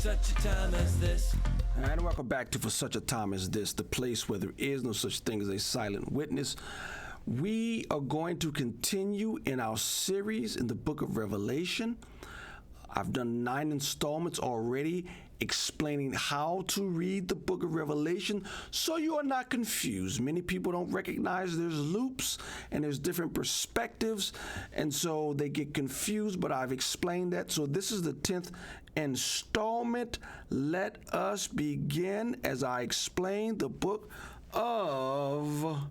such a time as this. And welcome back to For Such a Time as This, the place where there is no such thing as a silent witness. We are going to continue in our series in the book of Revelation. I've done 9 installments already explaining how to read the book of Revelation so you are not confused. Many people don't recognize there's loops and there's different perspectives, and so they get confused, but I've explained that. So this is the 10th installment. Let us begin as I explain the book of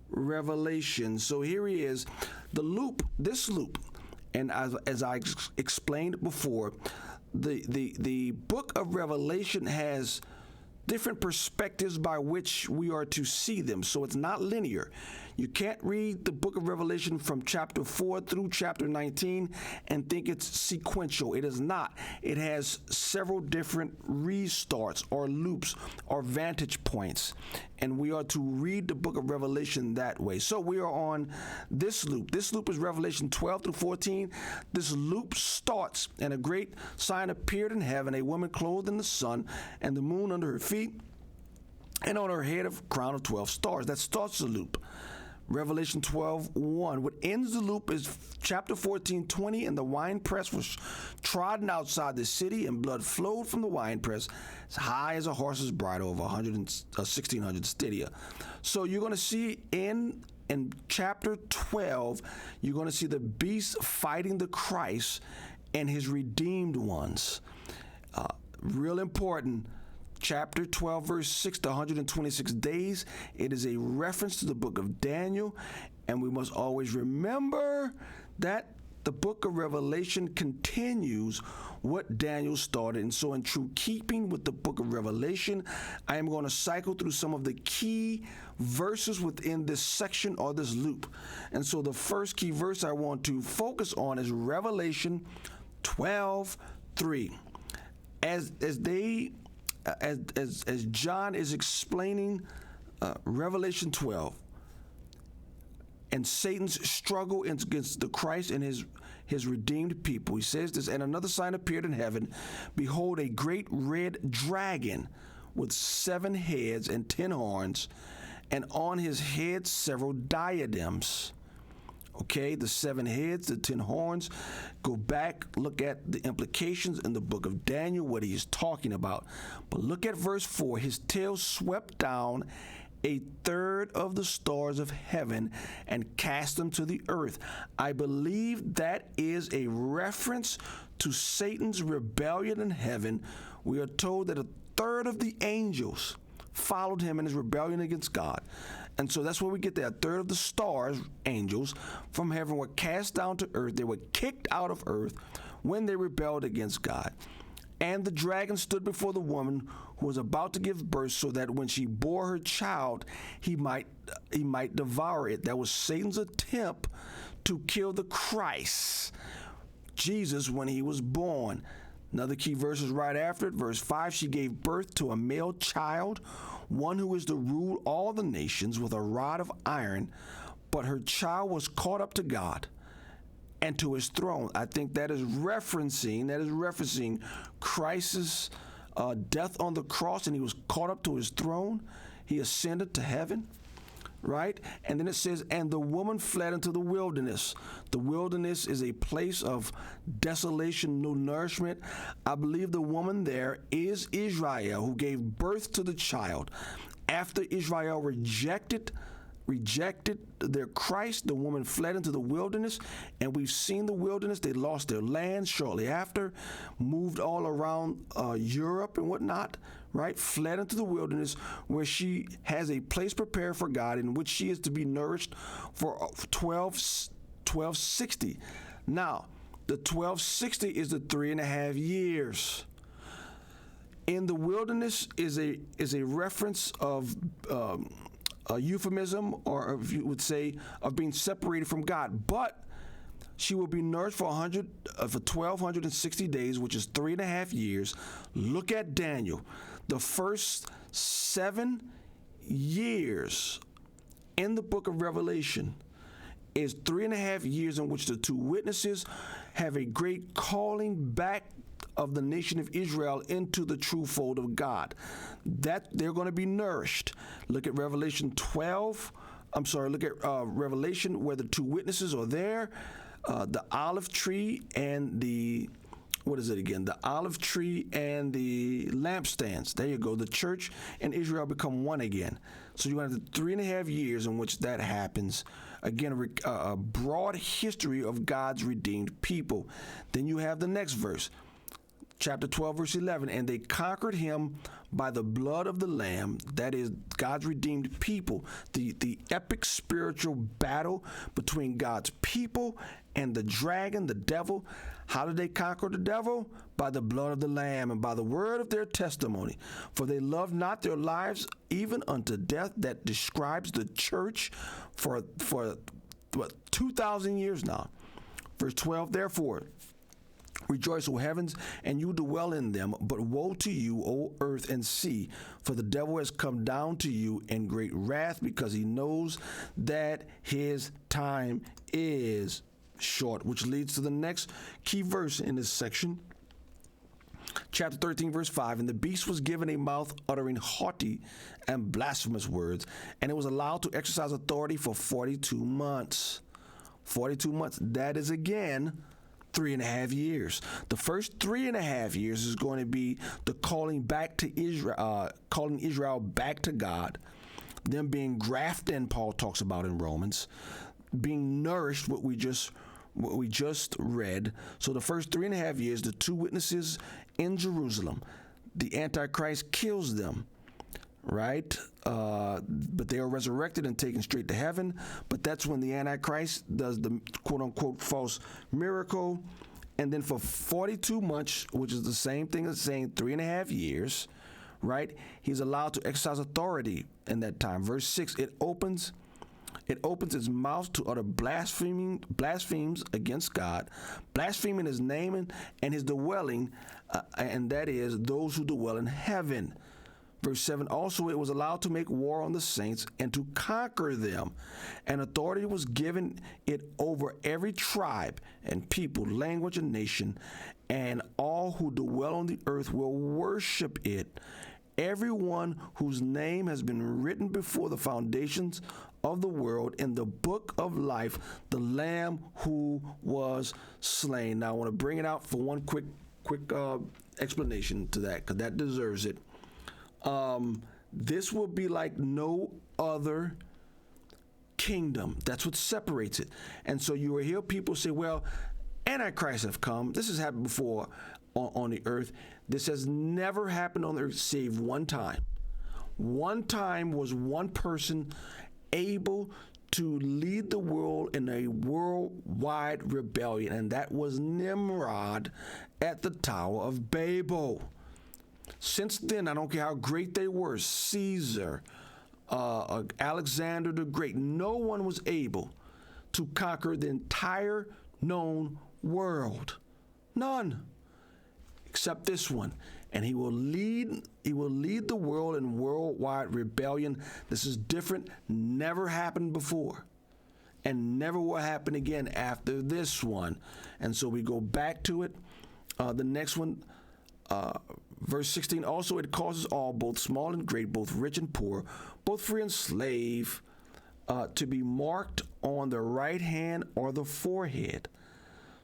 Revelation. So here he is, this loop. And as I explained before, the book of Revelation has different perspectives by which we are to see them. So it's not linear. You can't read the book of Revelation from chapter 4 through chapter 19 and think it's sequential. It is not. It has several different restarts or loops or vantage points. And we are to read the book of Revelation that way. So we are on this loop. This loop is Revelation 12 through 14. This loop starts, and a great sign appeared in heaven, a woman clothed in the sun and the moon under her feet, and on her head a crown of 12 stars. That starts the loop. Revelation 12:1. What ends the loop is chapter 14:20, and the winepress was trodden outside the city, and blood flowed from the winepress as high as a horse's bridle over 1,600 stadia. So you're going to see in chapter 12, you're going to see the beast fighting the Christ and his redeemed ones. Real important. Chapter 12, verse 6 to 126 days. It is a reference to the book of Daniel, and we must always remember that the book of Revelation continues what Daniel started. And so in true keeping with the book of Revelation, I am going to cycle through some of the key verses within this section or this loop. And so the first key verse I want to focus on is Revelation 12:3. As John is explaining Revelation 12 and Satan's struggle against the Christ and his redeemed people, he says this, and another sign appeared in heaven. Behold, a great red dragon with 7 heads and 10 horns, and on his head several diadems. Okay, the 7 heads, the 10 horns. Go back, look at the implications in the book of Daniel, what he is talking about. But look at verse 4. His tail swept down 1/3 of the stars of heaven and cast them to the earth. I believe that is a reference to Satan's rebellion in heaven. We are told that 1/3 of the angels followed him in his rebellion against God. And so that's where we get that 1/3 of the stars, angels, from heaven were cast down to earth. They were kicked out of earth when they rebelled against God. And the dragon stood before the woman who was about to give birth, so that when she bore her child, he might devour it. That was Satan's attempt to kill the Christ, Jesus, when he was born. Another key verse is right after it, verse 5. She gave birth to a male child, one who is to rule all the nations with a rod of iron, but her child was caught up to God and to his throne. I think that is referencing Christ's death on the cross, and he was caught up to his throne. He ascended to heaven. Right? And then it says, and the woman fled into the wilderness. The wilderness is a place of desolation, no nourishment. I believe the woman there is Israel, who gave birth to the child. After Israel rejected their Christ, the woman fled into the wilderness, and we've seen the wilderness. They lost their land shortly after, moved all around Europe and whatnot, right? Fled into the wilderness, where she has a place prepared for God, in which she is to be nourished for 1260. Now, the 1260 is the 3.5 years. In the wilderness is a reference of a euphemism, or if you would say, of being separated from God. But she will be nourished for 1,260 days, which is 3.5 years. Look at Daniel. The first 7 years in the book of Revelation is 3.5 years in which the 2 witnesses have a great calling back of the nation of Israel into the true fold of God. That they're going to be nourished. Look at Revelation 12. Look at Revelation where the two witnesses are there, the olive tree and the the olive tree and the lampstands. There you go. The church and Israel become one again. So you have the 3.5 years in which that happens. Again, a broad history of God's redeemed people. Then you have the next verse. Chapter 12, verse 11, and they conquered him by the blood of the Lamb, that is God's redeemed people, the epic spiritual battle between God's people and the dragon, the devil. How did they conquer the devil? By the blood of the Lamb and by the word of their testimony. For they loved not their lives even unto death. That describes the church for 2,000 years now. Verse 12, therefore, rejoice, O heavens, and you dwell in them. But woe to you, O earth and sea, for the devil has come down to you in great wrath, because he knows that his time is short. Which leads to the next key verse in this section. Chapter 13, verse 5, and the beast was given a mouth uttering haughty and blasphemous words, and it was allowed to exercise authority for 42 months. 42 months. That is again 3.5 years. The first 3.5 years is going to be the calling back to Israel, calling Israel back to God, them being grafted in, Paul talks about in Romans, being nourished, what we just read. So the first 3.5 years, the two witnesses in Jerusalem, the Antichrist kills them, right? But they are resurrected and taken straight to heaven. But that's when the Antichrist does the quote-unquote false miracle. And then for 42 months, which is the same thing as saying 3.5 years, right? He's allowed to exercise authority in that time. Verse 6, it opens its mouth to utter blasphemies against God, blaspheming his name and his dwelling, and that is those who dwell in heaven. Verse 7, also it was allowed to make war on the saints and to conquer them. And authority was given it over every tribe and people, language and nation, and all who dwell on the earth will worship it. Everyone whose name has been written before the foundations of the world in the book of life, the Lamb who was slain. Now I want to bring it out for one quick explanation to that, because that deserves it. This will be like no other kingdom. That's what separates it. And so you will hear people say, well, Antichrist have come. This has happened before on the earth. This has never happened on the earth save one time. One time was one person able to lead the world in a worldwide rebellion, and that was Nimrod at the Tower of Babel. Since then, I don't care how great they were, Caesar, Alexander the Great, no one was able to conquer the entire known world. None. Except this one. And he will lead the world in worldwide rebellion. This is different, never happened before, and never will happen again after this one. And so we go back to it. The next one, verse 16, also it causes all, both small and great, both rich and poor, both free and slave, to be marked on the right hand or the forehead,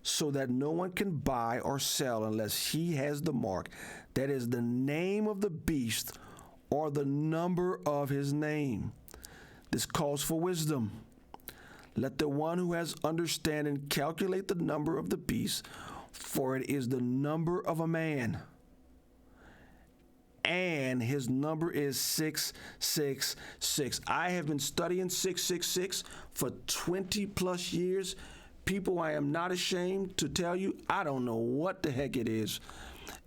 so that no one can buy or sell unless he has the mark, that is the name of the beast or the number of his name. This calls for wisdom. Let the one who has understanding calculate the number of the beast, for it is the number of a man, and his number is 666. I have been studying 666 for 20 plus years. People, I am not ashamed to tell you, I don't know what the heck it is.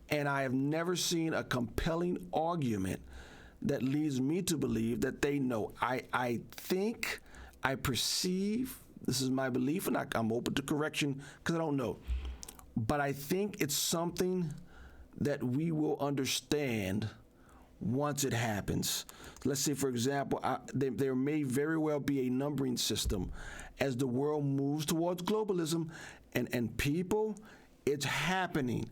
And I have never seen a compelling argument that leads me to believe that they know. I think, I perceive, this is my belief, and I'm open to correction because I don't know. But I think it's something that we will understand once it happens. Let's say, for example, there may very well be a numbering system as the world moves towards globalism, and people, it's happening.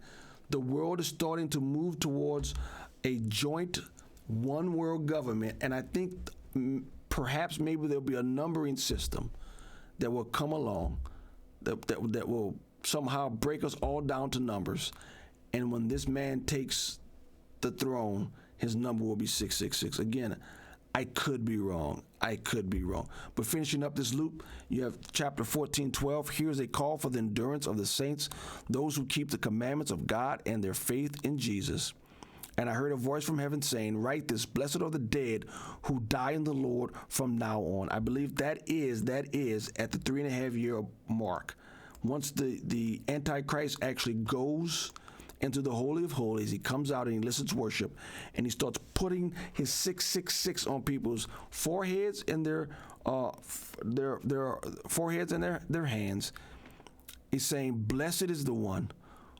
The world is starting to move towards a joint one world government, and I think perhaps maybe there'll be a numbering system that will come along that will somehow break us all down to numbers. And when this man takes the throne, his number will be 666. Again, I could be wrong. But finishing up this loop, you have chapter 14:12. Here's a call for the endurance of the saints, those who keep the commandments of God and their faith in Jesus. And I heard a voice from heaven saying, write this, blessed are the dead who die in the Lord from now on. I believe that is at the 3.5 year mark. Once the Antichrist actually goes into the Holy of Holies, he comes out and he listens to worship, and he starts putting his 666 on people's foreheads and their foreheads and their hands. He's saying, blessed is the one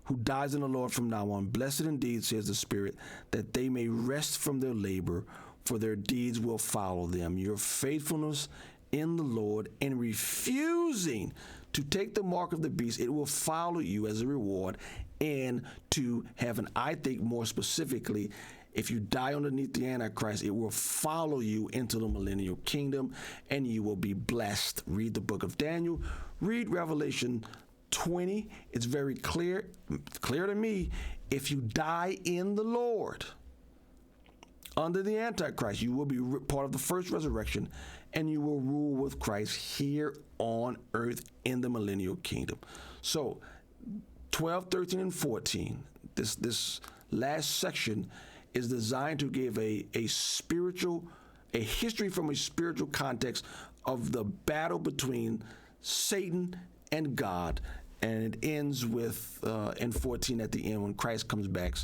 who dies in the Lord from now on. Blessed indeed, says the Spirit, that they may rest from their labor, for their deeds will follow them. Your faithfulness in the Lord and refusing to take the mark of the beast, it will follow you as a reward. And to heaven, I think more specifically, if you die underneath the Antichrist, it will follow you into the millennial kingdom, and you will be blessed. Read the book of Daniel. Read Revelation 20. It's very clear to me. If you die in the Lord under the Antichrist, you will be part of the first resurrection, and you will rule with Christ here on earth in the millennial kingdom. So 12, 13, and 14, this last section is designed to give a history from a spiritual context of the battle between Satan and God. And it ends with, in 14 at the end, when Christ comes back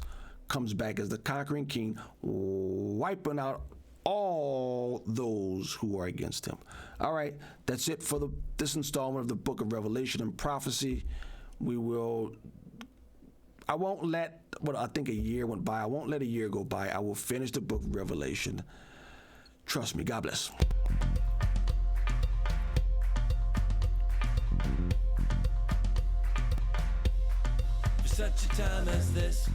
as the conquering king, wiping out all those who are against him. All right, that's it for this installment of the book of Revelation and Prophecy. I think a year went by. I won't let a year go by. I will finish the book of Revelation. Trust me. God bless. For such a time as this,